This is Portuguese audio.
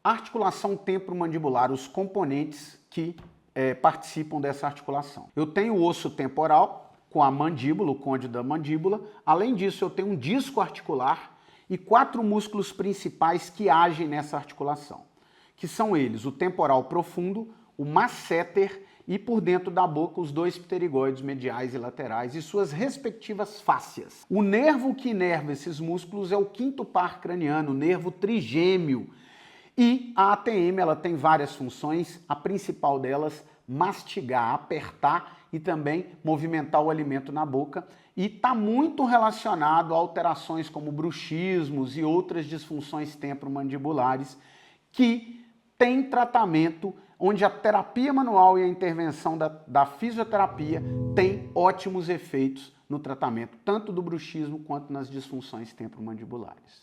Articulação temporomandibular, os componentes que participam dessa articulação. Eu tenho o osso temporal com a mandíbula, o côndilo da mandíbula. Além disso, eu tenho um disco articular e 4 músculos principais que agem nessa articulação, que são eles: o temporal profundo, o masseter e por dentro da boca os 2 pterigóides mediais e laterais e suas respectivas fáscias. O nervo que inerva esses músculos é o quinto par craniano, o nervo trigêmeo. E a ATM, ela tem várias funções, a principal delas, mastigar, apertar e também movimentar o alimento na boca, e está muito relacionado a alterações como bruxismos e outras disfunções temporomandibulares que tem tratamento, onde a terapia manual e a intervenção da fisioterapia tem ótimos efeitos no tratamento, tanto do bruxismo quanto nas disfunções temporomandibulares.